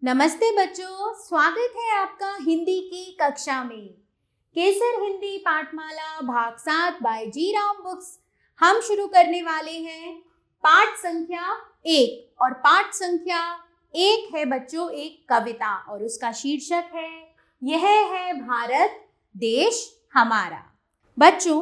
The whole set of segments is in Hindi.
नमस्ते बच्चों, स्वागत है आपका हिंदी की कक्षा में। केसर हिंदी पाठमाला भाग 7 बाय जी राम बुक्स हम शुरू करने वाले हैं पाठ संख्या 1। और पाठ संख्या 1 है बच्चों एक कविता और उसका शीर्षक है यह है भारत देश हमारा। बच्चों,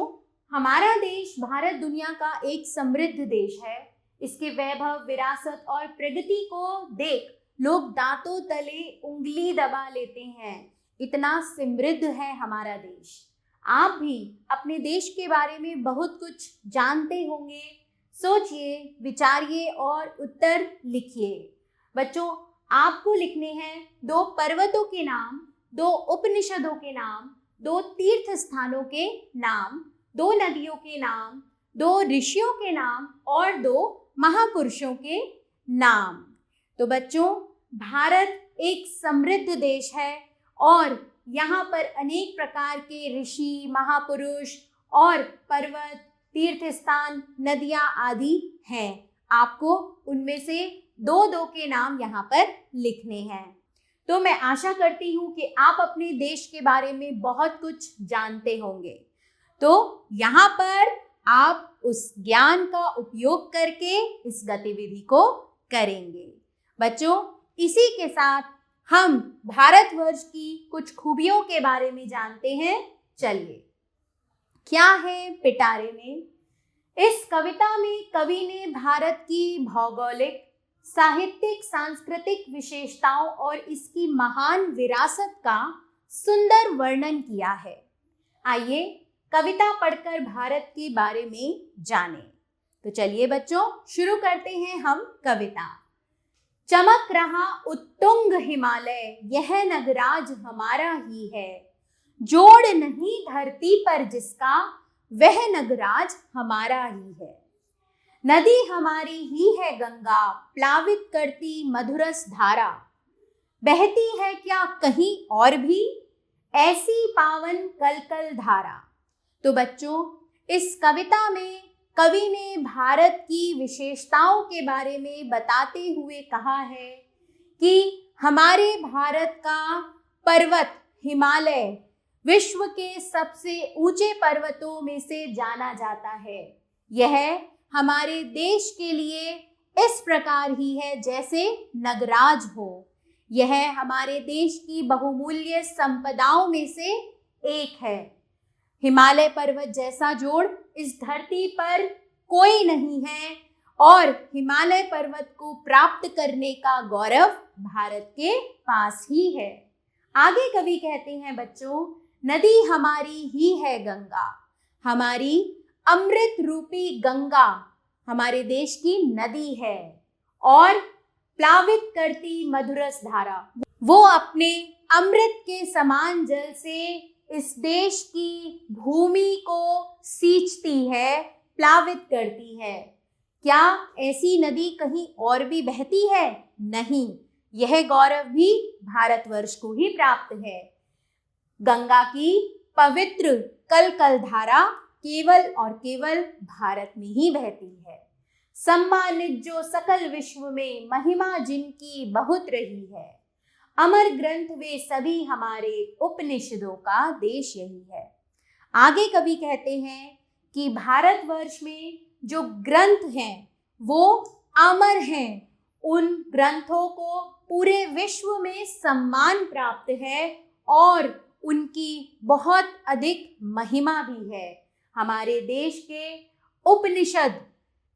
हमारा देश भारत दुनिया का एक समृद्ध देश है। इसके वैभव, विरासत और प्रगति को देख लोग दांतों तले उंगली दबा लेते हैं। इतना समृद्ध है हमारा देश। आप भी अपने देश के बारे में बहुत कुछ जानते होंगे। सोचिए, विचारिए और उत्तर लिखिए। बच्चों, आपको लिखने हैं 2 पर्वतों के नाम, 2 उपनिषदों के नाम, 2 तीर्थ स्थानों के नाम, 2 नदियों के नाम, 2 ऋषियों के नाम और 2 महापुरुषों के नाम। तो बच्चों, भारत एक समृद्ध देश है और यहाँ पर अनेक प्रकार के ऋषि, महापुरुष और पर्वत, तीर्थ स्थान, नदियाँ आदि हैं। आपको उनमें से 2 के नाम यहाँ पर लिखने हैं। तो मैं आशा करती हूँ कि आप अपने देश के बारे में बहुत कुछ जानते होंगे। तो यहाँ पर आप उस ज्ञान का उपयोग करके इस गतिविधि को करेंगे। बच्चों, इसी के साथ हम भारतवर्ष की कुछ खूबियों के बारे में जानते हैं। चलिए, क्या है पिटारे में? इस कविता में कवि ने भारत की भौगोलिक, साहित्यिक, सांस्कृतिक विशेषताओं और इसकी महान विरासत का सुंदर वर्णन किया है। आइए कविता पढ़कर भारत के बारे में जानें। तो चलिए बच्चों, शुरू करते हैं हम कविता। चमक रहा उत्तुंग हिमालय, यह नगराज हमारा ही है। जोड़ नहीं धरती पर जिसका, वह नगराज हमारा ही है। नदी हमारी ही है गंगा, प्लावित करती मधुरस धारा। बहती है क्या कहीं और भी, ऐसी पावन कलकल धारा। तो बच्चों, इस कविता में कवि ने भारत की विशेषताओं के बारे में बताते हुए कहा है कि हमारे भारत का पर्वत हिमालय विश्व के सबसे ऊंचे पर्वतों में से जाना जाता है। यह हमारे देश के लिए इस प्रकार ही है जैसे नगराज हो। यह हमारे देश की बहुमूल्य संपदाओं में से एक है। हिमालय पर्वत जैसा जोड़ इस धरती पर कोई नहीं है और हिमालय पर्वत को प्राप्त करने का गौरव भारत के पास ही है। आगे कवि कहते हैं बच्चों, नदी हमारी ही है गंगा। हमारी अमृत रूपी गंगा हमारे देश की नदी है और प्लावित करती मधुरस धारा, वो अपने अमृत के समान जल से इस देश की भूमि को सींचती है, प्लावित करती है। क्या ऐसी नदी कहीं और भी बहती है? नहीं, यह गौरव भी भारतवर्ष को ही प्राप्त है। गंगा की पवित्र कलकल धारा केवल और केवल भारत में ही बहती है। सम्मानित जो सकल विश्व में, महिमा जिनकी बहुत रही है। अमर ग्रंथ वे सभी हमारे, उपनिषदों का देश यही है। आगे कवि कहते हैं कि भारतवर्ष में जो ग्रंथ हैं वो अमर हैं। उन ग्रंथों को पूरे विश्व में सम्मान प्राप्त है और उनकी बहुत अधिक महिमा भी है। हमारे देश के उपनिषद,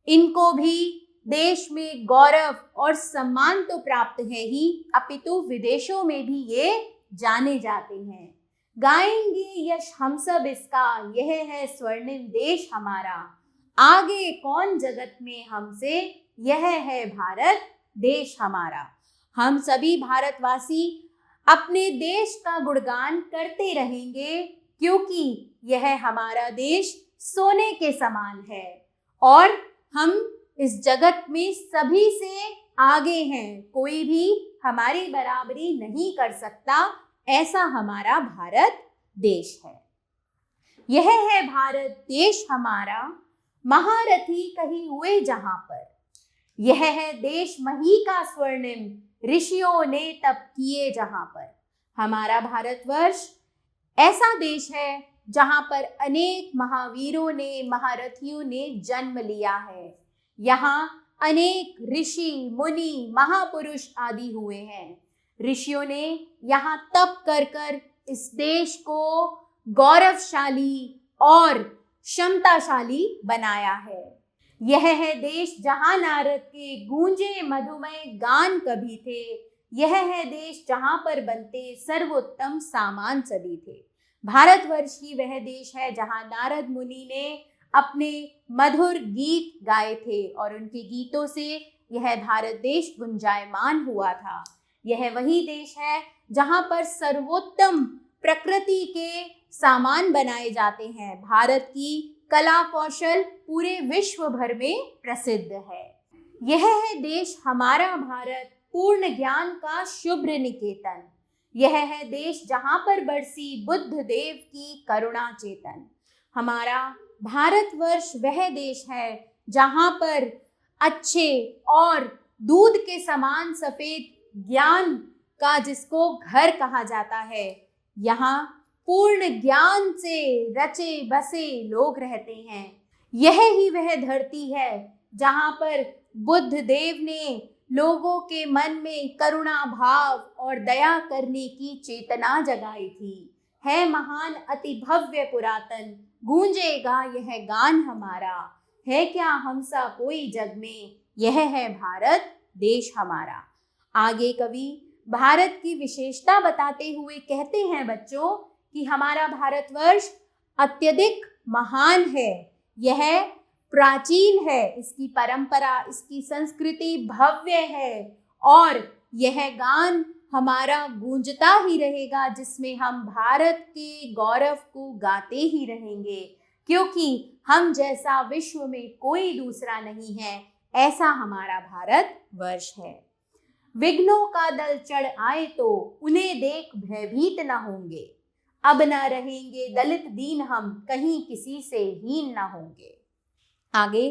इनको भी देश में गौरव और सम्मान तो प्राप्त है ही, अपितु विदेशों में भी ये जाने जाते हैं। गाएंगे यश हम सब इसका, यह है स्वर्णिम देश हमारा। आगे कौन जगत में हमसे, यह है भारत देश हमारा। हम सभी भारतवासी अपने देश का गुणगान करते रहेंगे क्योंकि यह हमारा देश सोने के समान है और हम इस जगत में सभी से आगे हैं। कोई भी हमारी बराबरी नहीं कर सकता, ऐसा हमारा भारत देश है। यह है भारत देश हमारा, महारथी कहीं हुए जहां पर। यह है देश मही का स्वर्णिम, ऋषियों ने तप किए जहां पर। हमारा भारतवर्ष ऐसा देश है जहां पर अनेक महावीरों ने, महारथियों ने जन्म लिया है। यहाँ अनेक ऋषि, मुनि, महापुरुष आदि हुए हैं। ऋषियों ने यहाँ तप कर कर इस देश को गौरवशाली और क्षमताशाली बनाया है। यह है देश जहां नारद के गूंजे मधुमय गान कभी थे। यह है देश जहां पर बनते सर्वोत्तम सामान सभी थे। भारतवर्ष ही वह देश है जहां नारद मुनि ने अपने मधुर गीत गाए थे और उनके गीतों से यह भारत देश गुंजायमान हुआ था। यह वही देश है जहां पर सर्वोत्तम प्रकृति के सामान बनाए जाते हैं। भारत की कला कौशल पूरे विश्व भर में प्रसिद्ध है। यह है देश हमारा भारत, पूर्ण ज्ञान का शुभ्र निकेतन। यह है देश जहां पर बरसी बुद्ध देव की करुणा चेतन। हमारा भारतवर्ष वह देश है जहां पर अच्छे और दूध के समान सफेद ज्ञान का जिसको घर कहा जाता है, यहाँ पूर्ण ज्ञान से रचे बसे लोग रहते हैं। यह ही वह धरती है जहां पर बुद्ध देव ने लोगों के मन में करुणा भाव और दया करने की चेतना जगाई थी। है महान अति भव्य पुरातन, गूंजेगा यह गान हमारा। है क्या हम सा कोई जग में, यह है भारत देश हमारा। आगे कवि भारत की विशेषता बताते हुए कहते हैं बच्चों कि हमारा भारतवर्ष अत्यधिक महान है, यह प्राचीन है, इसकी परंपरा, इसकी संस्कृति भव्य है और यह गान हमारा गूंजता ही रहेगा, जिसमें हम भारत के गौरव को गाते ही रहेंगे, क्योंकि हम जैसा विश्व में कोई दूसरा नहीं है, ऐसा हमारा भारत वर्ष है। विघ्नों का दल चढ़ आए तो उन्हें देख भयभीत न होंगे। अब न रहेंगे दलित दीन हम, कहीं किसी से हीन न होंगे। आगे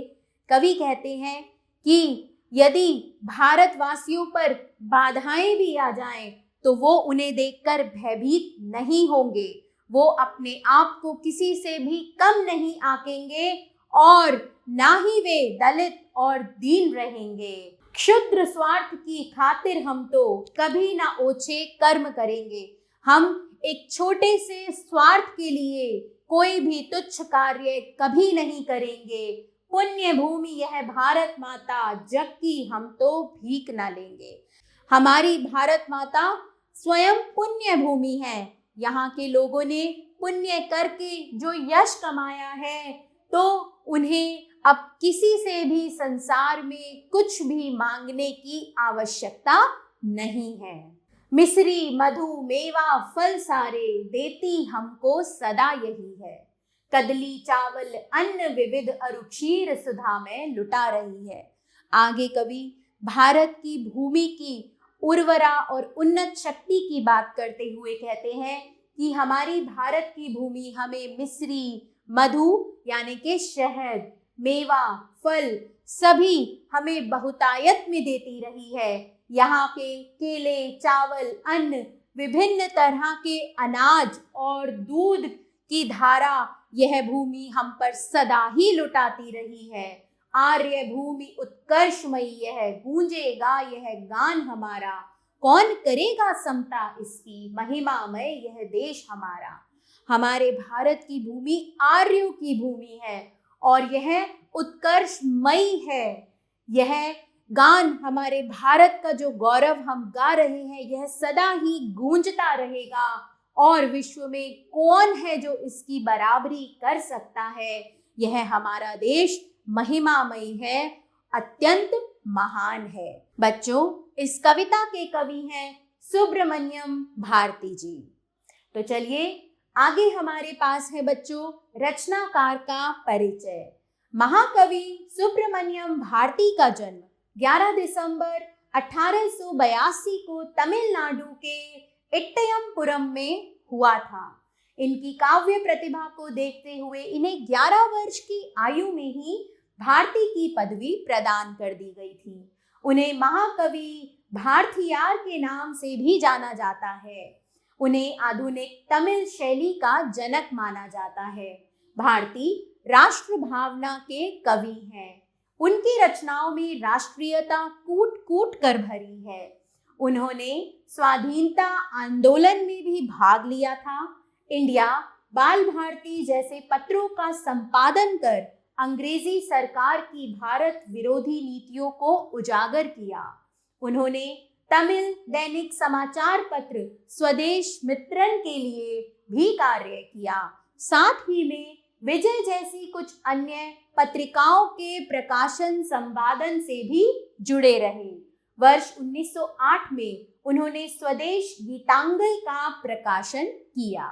कवि कहते हैं कि यदि भारतवासियों पर बाधाएं भी आ जाएं तो वो उन्हें देखकर भयभीत नहीं होंगे। वो अपने आप को किसी से भी कम नहीं आंकेंगे और ना ही वे दलित और दीन रहेंगे। क्षुद्र स्वार्थ की खातिर हम तो कभी ना ओछे कर्म करेंगे। हम एक छोटे से स्वार्थ के लिए कोई भी तुच्छ कार्य कभी नहीं करेंगे। पुण्य भूमि यह भारत माता, जग की हम तो भीख ना लेंगे। हमारी भारत माता स्वयं पुण्य भूमि है। यहाँ के लोगों ने पुण्य करके जो यश कमाया है तो उन्हें अब किसी से भी संसार में कुछ भी मांगने की आवश्यकता नहीं है। मिश्री मधु मेवा फल सारे, देती हमको सदा यही है। कदली चावल अन्न विविध अरु क्षीर सुधा में लुटा रही है। आगे कवि भारत की भूमि की उर्वरा और उन्नत शक्ति की बात करते हुए कहते हैं कि हमारी भारत की भूमि हमें मिश्री, मधु यानी कि शहद, मेवा, फल सभी हमें बहुतायत में देती रही है। यहाँ के केले, चावल, अन्न, विभिन्न तरह के अनाज और दूध की धारा यह भूमि हम पर सदा ही लुटाती रही है। आर्य भूमि उत्कर्षमयी यह, गूंजेगा यह गान हमारा। कौन करेगा समता इसकी, महिमामय यह देश हमारा। हमारे भारत की भूमि आर्यों की भूमि है और यह उत्कर्षमयी है। यह गान हमारे भारत का जो गौरव हम गा रहे हैं यह सदा ही गूंजता रहेगा और विश्व में कौन है जो इसकी बराबरी कर सकता है। यह हमारा देश महिमामयी है, अत्यंत महान है। बच्चों, इस कविता के कवि हैं सुब्रमण्यम भारती जी। तो चलिए आगे हमारे पास है बच्चों रचनाकार का परिचय। महाकवि सुब्रमण्यम भारती का जन्म 11 दिसंबर 1882 को तमिलनाडु के इट्टयमपुरम में हुआ था। इनकी काव्य प्रतिभा को देखते हुए इन्हें 11 वर्ष की आयु में ही भारती की पदवी प्रदान कर दी गई थी। उन्हें महाकवि, भारथियार के नाम से भी जाना जाता है। उन्हें आधुनिक तमिल शैली का जनक माना जाता है। भारती राष्ट्र भावना के कवि हैं। उनकी रचनाओं में राष्ट्रीयता कूट कूट कर भरी है। उन्होंने स्वाधीनता आंदोलन में भी भाग लिया था। इंडिया बाल भारती जैसे पत्रों का संपादन कर अंग्रेजी सरकार की भारत विरोधी नीतियों को उजागर किया। उन्होंने तमिल दैनिक समाचार पत्र स्वदेश मित्रन के लिए भी कार्य किया। साथ ही में विजय जैसी कुछ अन्य पत्रिकाओं के प्रकाशन संपादन से भी जुड़े रहे। वर्ष 1908 में उन्होंने स्वदेश गीतांजलि का प्रकाशन किया।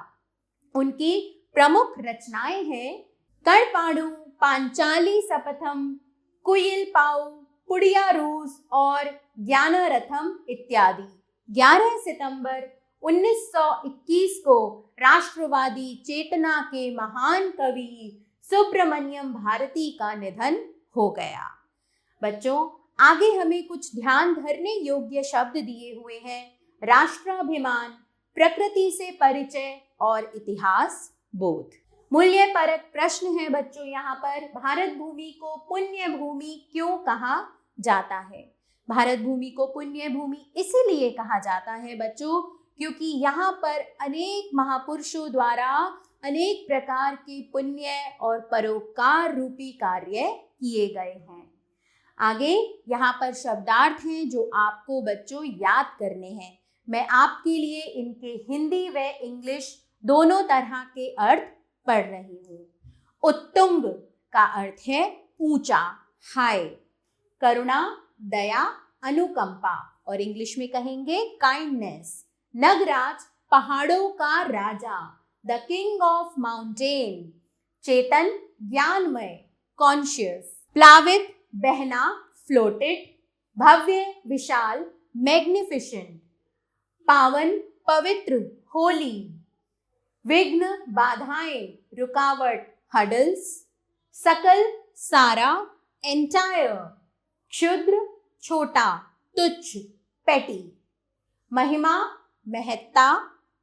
उनकी प्रमुख रचनाएं हैं कड़पाड़ू, पांचाली सपथम, कुयल पाऊ, पुड़िया रूस और ज्ञानरथम इत्यादि। 11 सितंबर 1921 को राष्ट्रवादी चेतना के महान कवि सुब्रमण्यम भारती का निधन हो गया। बच्चों, आगे हमें कुछ ध्यान धरने योग्य शब्द दिए हुए हैं। राष्ट्राभिमान, प्रकृति से परिचय और इतिहास बोध। मूल्य परक प्रश्न है बच्चों यहाँ पर। भारत भूमि को पुण्य भूमि क्यों कहा जाता है? भारत भूमि को पुण्य भूमि इसीलिए कहा जाता है बच्चों क्योंकि यहाँ पर अनेक महापुरुषों द्वारा अनेक प्रकार के पुण्य और परोपकार रूपी कार्य किए गए हैं। आगे यहाँ पर शब्दार्थ हैं जो आपको बच्चों याद करने हैं। मैं आपके लिए इनके हिंदी व इंग्लिश दोनों तरह के अर्थ पढ़ रही हूँ। उत्तुंग का अर्थ है ऊंचा, हाई। करुणा, दया, अनुकंपा और इंग्लिश में कहेंगे काइंडनेस। नगराज, पहाड़ों का राजा, द किंग ऑफ माउंटेन। चेतन, ज्ञानमय, कॉन्शियस। प्लावित, बहना, फ्लोटेड। भव्य, विशाल, मैग्निफिसेंट। पावन, पवित्र, होली। विघ्न, बाधाएं, रुकावट, हडल्स। सकल, सारा, एंटायर। क्षुद्र, छोटा, तुच्छ, पेटी। महिमा, महत्ता,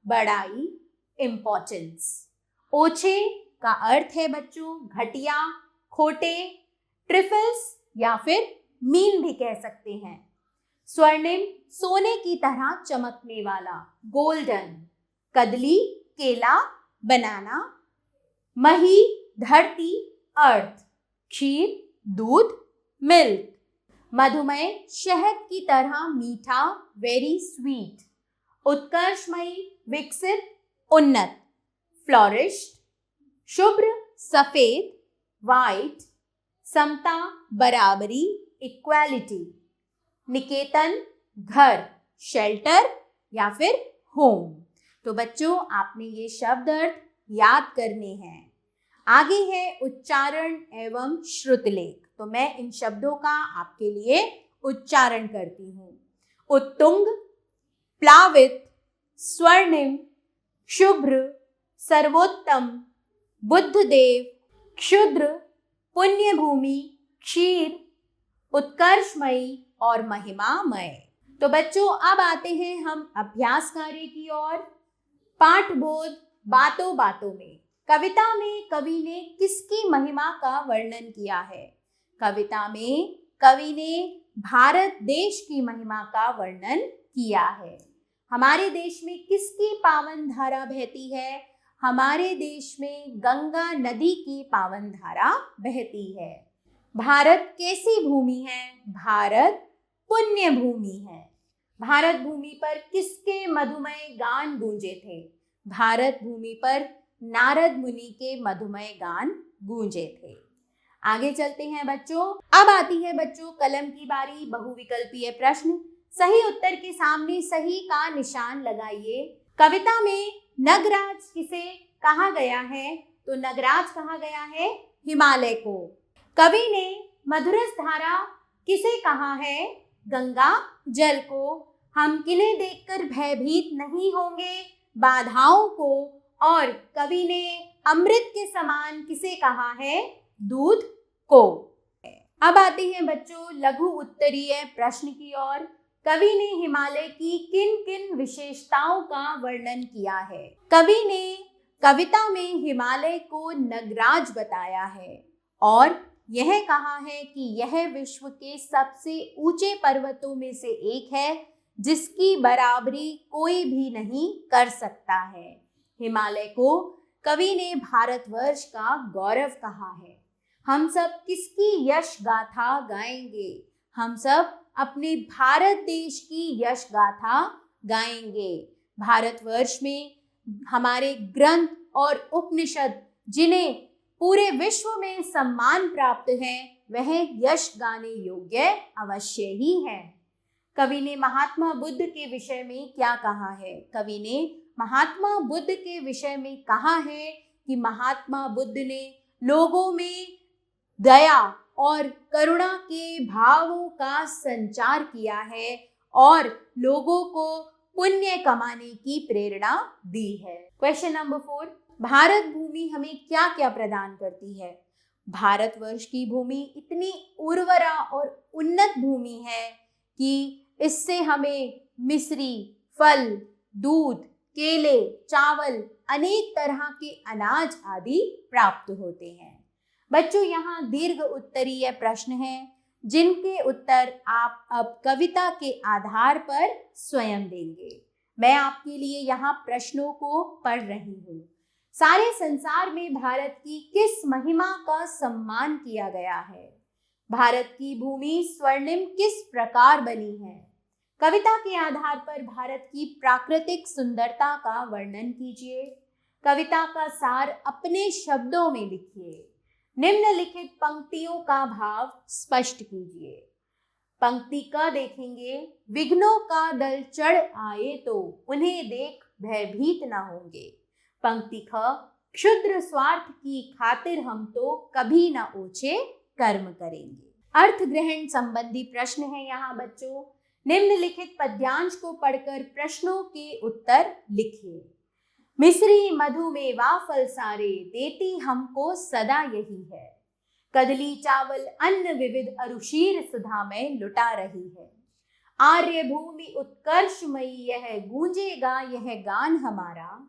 बड़ाई, इम्पोर्टेंस। ओछे का अर्थ है बच्चों घटिया, खोटे, ट्रिफल्स या फिर मीन भी कह सकते हैं। स्वर्णिम, सोने की तरह चमकने वाला, गोल्डन। कदली, केला, बनाना। मही, धरती, अर्थ। क्षीर, दूध, मिल्क। मधुमेह, शहद की तरह मीठा, वेरी स्वीट। उत्कर्षमयी, विकसित, उन्नत। फ्लोरिश्ड, शुभ्र, सफेद, वाइट। समता, बराबरी, इक्वालिटी। निकेतन, घर, शेल्टर या फिर होम। तो बच्चों आपने ये शब्द अर्थ याद करने हैं। आगे है उच्चारण एवं श्रुतलेख। तो मैं इन शब्दों का आपके लिए उच्चारण करती हूँ। उत्तुंग, प्लावित, स्वर्णिम, शुभ्र, सर्वोत्तम, बुद्धदेव, क्षुद्र, पुण्य भूमि, क्षीर, उत्कर्षमयी और महिमामय। तो बच्चों अब आते हैं हम अभ्यास कार्य की ओर। पाठबोध बातों बातों में। कविता में कवि ने किसकी महिमा का वर्णन किया है? कविता में कवि ने भारत देश की महिमा का वर्णन किया है। हमारे देश में किसकी पावन धारा बहती है? हमारे देश में गंगा नदी की पावन धारा बहती है। भारत कैसी भूमि है? भारत पुण्य भूमि है। भारत भूमि पर किसके मधुमय गान गूंजे थे? भारत भूमि पर नारद मुनि के मधुमय गान गूंजे थे। आगे चलते हैं बच्चों। अब आती है बच्चों कलम की बारी। बहुविकल्पीय प्रश्न। सही उत्तर के सामने सही का निशान लगाइए। कविता में नगराज किसे कहा गया है? तो नगराज कहा गया है हिमालय को। कवि ने मधुरस धारा किसे कहा है? गंगा जल को। हम किन्हें देखकर भयभीत नहीं होंगे? बाधाओं को। और कवि ने अमृत के समान किसे कहा है? दूध को। अब आते हैं बच्चों लघु उत्तरीय प्रश्न की ओर। कवि ने हिमालय की किन किन विशेषताओं का वर्णन किया है? कवि ने कविता में हिमालय को नगराज बताया है और यह कहा है कि यह विश्व के सबसे ऊंचे पर्वतों में से एक है जिसकी बराबरी कोई भी नहीं कर सकता है। हिमालय को कवि ने भारतवर्ष का गौरव कहा है। हम सब किसकी यश गाथा गाएंगे? हम सब अपने भारत देश की यश गाथा गाएंगे। भारतवर्ष में हमारे ग्रंथ और उपनिषद जिन्हें पूरे विश्व में सम्मान प्राप्त है, वह यश गाने योग्य अवश्य ही है। कवि ने महात्मा बुद्ध के विषय में क्या कहा है? कवि ने महात्मा बुद्ध के विषय में कहा है कि महात्मा बुद्ध ने लोगों में दया और करुणा के भावों का संचार किया है और लोगों को पुण्य कमाने की प्रेरणा दी है। क्वेश्चन नंबर 4, भारत भूमि हमें क्या क्या प्रदान करती है? भारतवर्ष की भूमि इतनी उर्वरा और उन्नत भूमि है कि इससे हमें मिश्री, फल, दूध, केले, चावल, अनेक तरह के अनाज आदि प्राप्त होते हैं। बच्चों, यहाँ दीर्घ उत्तरीय प्रश्न हैं जिनके उत्तर आप अब कविता के आधार पर स्वयं देंगे। मैं आपके लिए यहाँ प्रश्नों को पढ़ रही हूँ। सारे संसार में भारत की किस महिमा का सम्मान किया गया है? भारत की भूमि स्वर्णिम किस प्रकार बनी है? कविता के आधार पर भारत की प्राकृतिक सुंदरता का वर्णन कीजिए। कविता का सार अपने शब्दों में लिखिए। निम्नलिखित पंक्तियों का भाव स्पष्ट कीजिए। पंक्ति क देखेंगे, विघ्नों का दल चढ़ आए तो उन्हें देख भयभीत न होंगे। पंक्ति ख, क्षुद्र स्वार्थ की खातिर हम तो कभी न ऊंचे कर्म करेंगे। अर्थ ग्रहण संबंधी प्रश्न है यहाँ बच्चों। निम्नलिखित पद्यांश को पढ़कर प्रश्नों के उत्तर लिखिए। मिश्री मधु में वा फल सारे, देती हमको सदा यही है। कदली चावल अन्न विविध, अरुशीर सुधा में लुटा रही है। आर्य भूमि उत्कर्षमयी, यह गूंजेगा यह गान हमारा।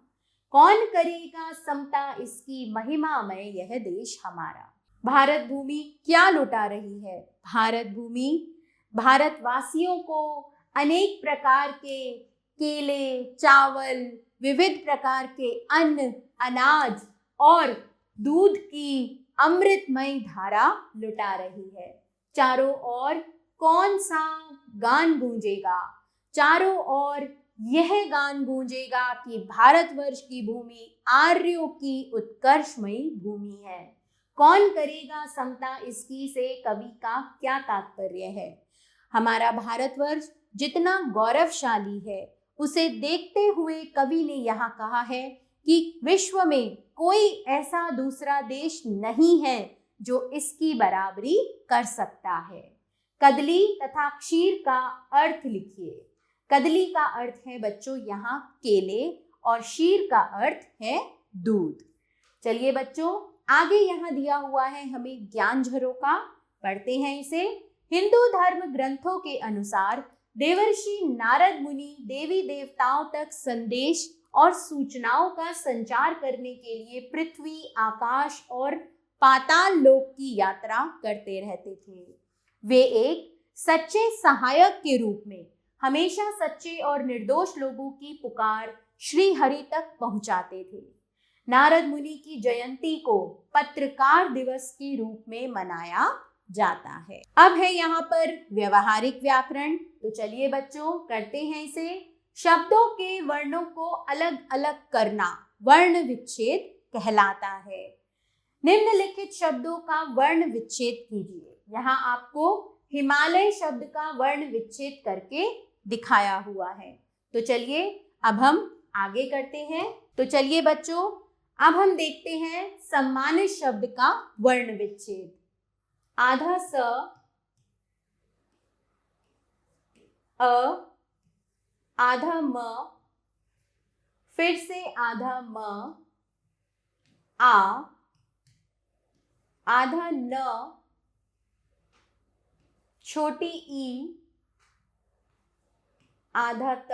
कौन करेगा समता इसकी, महिमा में यह देश हमारा। भारत भूमि क्या लुटा रही है? भारत भूमि भारतवासियों को अनेक प्रकार के केले, चावल, विविध प्रकार के अन्न, अनाज और दूध की अमृतमय धारा लुटा रही है। चारों ओर कौन सा गान गूंजेगा? चारों ओर यह गान गूंजेगा कि भारतवर्ष की भूमि आर्यों की उत्कर्षमयी भूमि है। कौन करेगा समता इसकी से कवि का क्या तात्पर्य है? हमारा भारतवर्ष जितना गौरवशाली है उसे देखते हुए कवि ने यहाँ कहा है कि विश्व में कोई ऐसा दूसरा देश नहीं है जो इसकी बराबरी कर सकता है। कदली तथा क्षीर का अर्थ लिखिए। कदली का अर्थ है बच्चों यहाँ केले और क्षीर का अर्थ है दूध। चलिए बच्चों, आगे यहाँ दिया हुआ है हमें ज्ञान झरोका, पढ़ते हैं इसे। हिंदू धर्म ग्रंथों के अनुसार देवर्षि नारद मुनि देवी देवताओं तक संदेश और सूचनाओं का संचार करने के लिए पृथ्वी, आकाश और पाताल लोक की यात्रा करते रहते थे। वे एक सच्चे सहायक के रूप में हमेशा सच्चे और निर्दोष लोगों की पुकार श्री हरि तक पहुंचाते थे। नारद मुनि की जयंती को पत्रकार दिवस के रूप में मनाया जाता है। अब है यहाँ पर व्यवहारिक व्याकरण, तो चलिए बच्चों करते हैं इसे। शब्दों के वर्णों को अलग अलग करना वर्ण विच्छेद कहलाता है। निम्नलिखित शब्दों का वर्ण विच्छेद कीजिए। यहाँ आपको हिमालय शब्द का वर्ण विच्छेद करके दिखाया हुआ है। तो चलिए अब हम आगे करते हैं। तो चलिए बच्चों, अब हम देखते हैं सम्मानित शब्द का वर्ण विच्छेद। आधा स, अ, आधा म, फिर से आधा म, आ, आधा न, छोटी ई, आधा त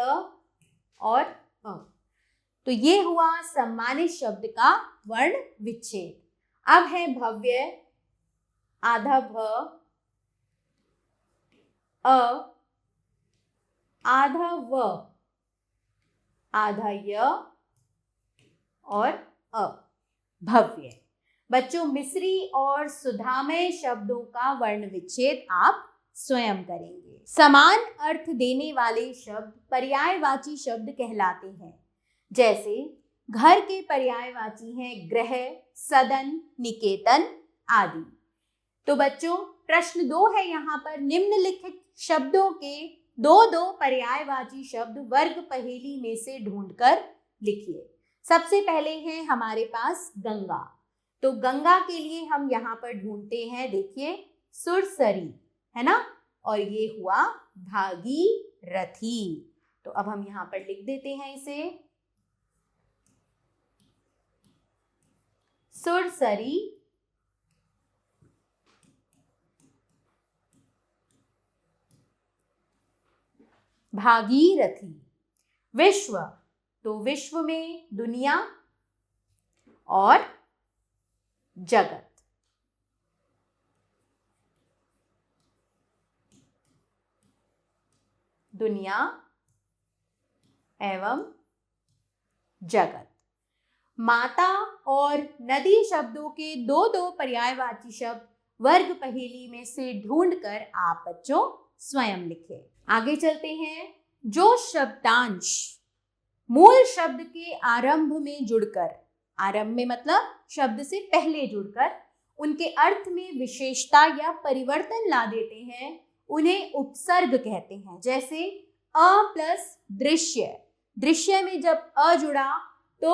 और अ। तो ये हुआ सम्मानित शब्द का वर्ण विच्छेद। अब है भव्य, आधा भ, अ, आधा व, आधा य और अ, भव्य। बच्चों, मिश्री और सुधामय शब्दों का वर्ण विच्छेद आप स्वयं करेंगे। समान अर्थ देने वाले शब्द पर्यायवाची शब्द कहलाते हैं। जैसे घर के पर्यायवाची हैं गृह, सदन, निकेतन आदि। तो बच्चों, प्रश्न 2 है यहाँ पर, निम्नलिखित शब्दों के दो पर्यायवाची शब्द वर्ग पहेली में से ढूंढकर लिखिए। सबसे पहले है हमारे पास गंगा। तो गंगा के लिए हम यहाँ पर ढूंढते हैं, देखिए सुरसरी, है ना, और ये हुआ भागीरथी। तो अब हम यहाँ पर लिख देते हैं इसे, सुरसरी, भागीरथी। विश्व, तो विश्व में दुनिया और जगत। दुनिया एवं जगत। माता और नदी शब्दों के दो पर्यायवाची शब्द वर्ग पहेली में से ढूंढकर आप बच्चों स्वयं लिखें। आगे चलते हैं। जो शब्दांश मूल शब्द के आरंभ में जुड़कर, आरंभ में मतलब शब्द से पहले जुड़कर उनके अर्थ में विशेषता या परिवर्तन ला देते हैं, उन्हें उपसर्ग कहते हैं। जैसे अ प्लस दृश्य, दृश्य में जब अ जुड़ा तो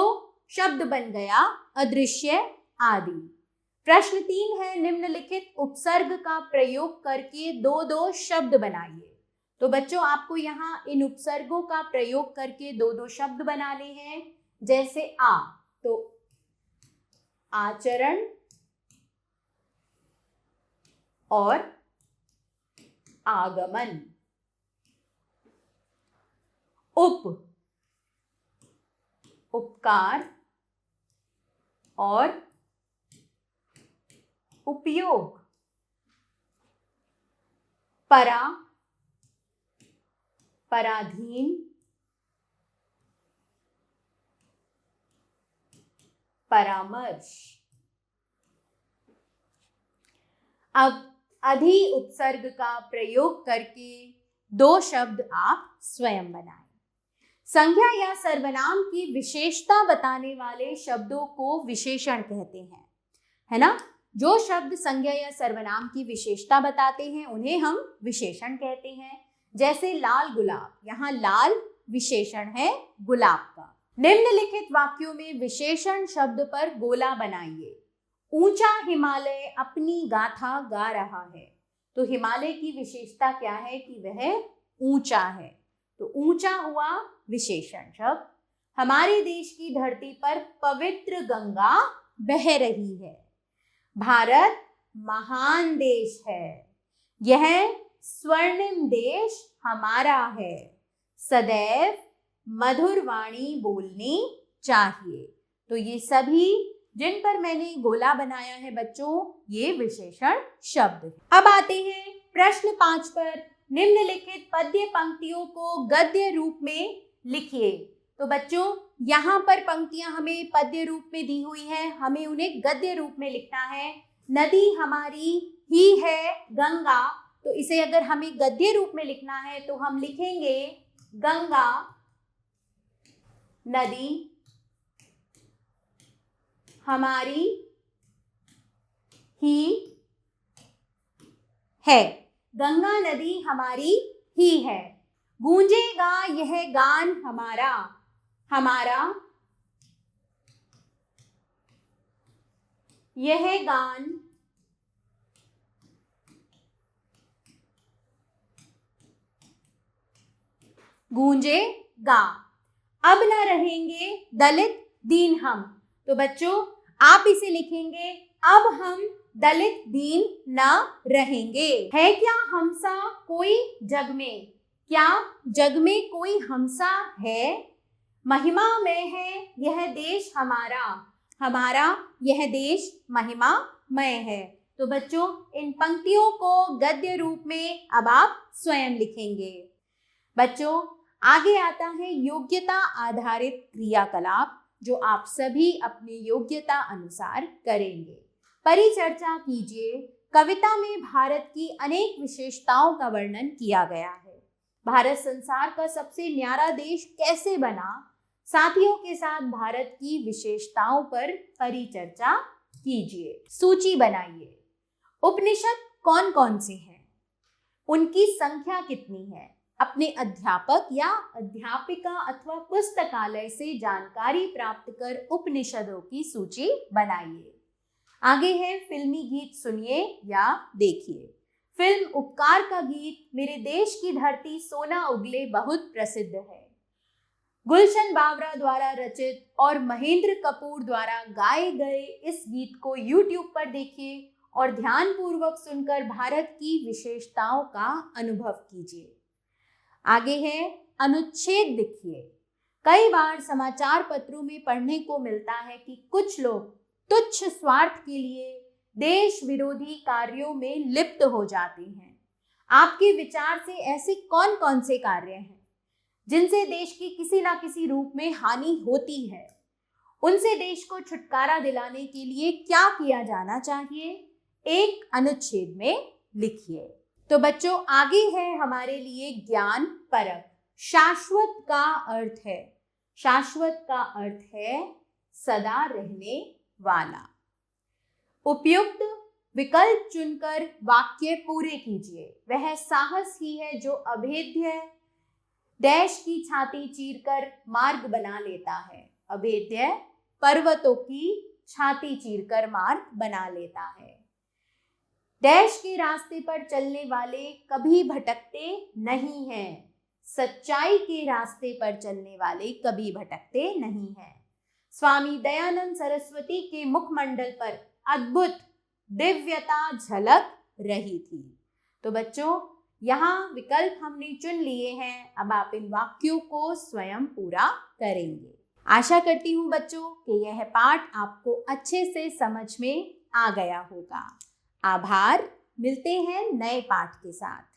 शब्द बन गया अदृश्य आदि। प्रश्न 3 है, निम्नलिखित उपसर्ग का प्रयोग करके दो शब्द बनाइए। तो बच्चों, आपको यहाँ इन उपसर्गों का प्रयोग करके दो शब्द बनाने हैं। जैसे आ, तो आचरण और आगमन। उप, उपकार और उपयोग। परा, पराधीन, परामर्श। अब अधि उपसर्ग का प्रयोग करके दो शब्द आप स्वयं बनाएं। संज्ञा या सर्वनाम की विशेषता बताने वाले शब्दों को विशेषण कहते हैं, है ना। जो शब्द संज्ञा या सर्वनाम की विशेषता बताते हैं उन्हें हम विशेषण कहते हैं। जैसे लाल गुलाब, यहाँ लाल विशेषण है गुलाब का। निम्नलिखित वाक्यों में विशेषण शब्द पर गोला बनाइए। ऊंचा हिमालय अपनी गाथा गा रहा है। तो हिमालय की विशेषता क्या है कि वह ऊंचा है, तो ऊंचा हुआ विशेषण शब्द। हमारे देश की धरती पर पवित्र गंगा बह रही है। भारत महान देश है। यह स्वर्णिम देश हमारा है। सदैव मधुर वाणी बोलनी चाहिए। तो ये सभी जिन पर मैंने गोला बनाया है बच्चों, ये विशेषण शब्द हैं। अब आते हैं प्रश्न 5 पर। निम्नलिखित पद्य पंक्तियों को गद्य रूप में लिखिए। तो बच्चों, यहाँ पर पंक्तियां हमें पद्य रूप में दी हुई है, हमें उन्हें गद्य रूप में लिखना है। नदी हमारी ही है गंगा, तो इसे अगर हमें गद्य रूप में लिखना है तो हम लिखेंगे गंगा नदी हमारी ही है। गंगा नदी हमारी ही है। गूंजेगा यह गान हमारा, हमारा यह गान गूंजेगा। अब न रहेंगे दलित दीन हम। तो बच्चों, आप इसे लिखेंगे अब हम दलित दीन न रहेंगे। है क्या हमसा कोई जग में, क्या जग में कोई हमसा है, महिमा में है यह देश हमारा, हमारा यह देश महिमामय है। तो बच्चों, इन पंक्तियों को गद्य रूप में अब आप स्वयं लिखेंगे। बच्चों, आगे आता है योग्यता आधारित क्रियाकलाप, जो आप सभी अपनी योग्यता अनुसार करेंगे। परिचर्चा कीजिए। कविता में भारत की अनेक विशेषताओं का वर्णन किया गया है। भारत संसार का सबसे न्यारा देश कैसे बना? साथियों के साथ भारत की विशेषताओं पर परिचर्चा कीजिए। सूची बनाइए। उपनिषद कौन कौन से हैं? उनकी संख्या कितनी है? अपने अध्यापक या अध्यापिका अथवा पुस्तकालय से जानकारी प्राप्त कर उपनिषदों की सूची बनाइए। आगे है फिल्मी गीत सुनिए या देखिए। फिल्म उपकार का गीत मेरे देश की धरती सोना उगले बहुत प्रसिद्ध है। गुलशन बावरा द्वारा रचित और महेंद्र कपूर द्वारा गाए गए इस गीत को YouTube पर देखिए और ध्यानपूर्वक सुनकर भारत की विशेषताओं का अनुभव कीजिए। आगे है अनुच्छेद लिखिए। कई बार समाचार पत्रों में पढ़ने को मिलता है कि कुछ लोग तुच्छ स्वार्थ के लिए देश विरोधी कार्यों में लिप्त हो जाते हैं। आपके विचार से ऐसे कौन कौन से कार्य हैं जिनसे देश की किसी ना किसी रूप में हानि होती है? उनसे देश को छुटकारा दिलाने के लिए क्या किया जाना चाहिए? एक अनुच्छेद में लिखिए। तो बच्चों, आगे है हमारे लिए ज्ञान परक। शाश्वत का अर्थ है, शाश्वत का अर्थ है सदा रहने वाला। उपयुक्त विकल्प चुनकर वाक्य पूरे कीजिए। वह साहस ही है जो अभेद्य डैश की छाती चीरकर मार्ग बना लेता है। अभेद्य पर्वतों की छाती चीरकर मार्ग बना लेता है। डैश के रास्ते पर चलने वाले कभी भटकते नहीं हैं। सच्चाई के रास्ते पर चलने वाले कभी भटकते नहीं हैं। स्वामी दयानंद सरस्वती के मुखमंडल पर अद्भुत दिव्यता झलक रही थी। तो बच्चों, यहाँ विकल्प हमने चुन लिए हैं। अब आप इन वाक्यों को स्वयं पूरा करेंगे। आशा करती हूँ बच्चों कि यह पाठ आपको अच्छे से समझ में आ गया होगा। आभार। मिलते हैं नए पाठ के साथ।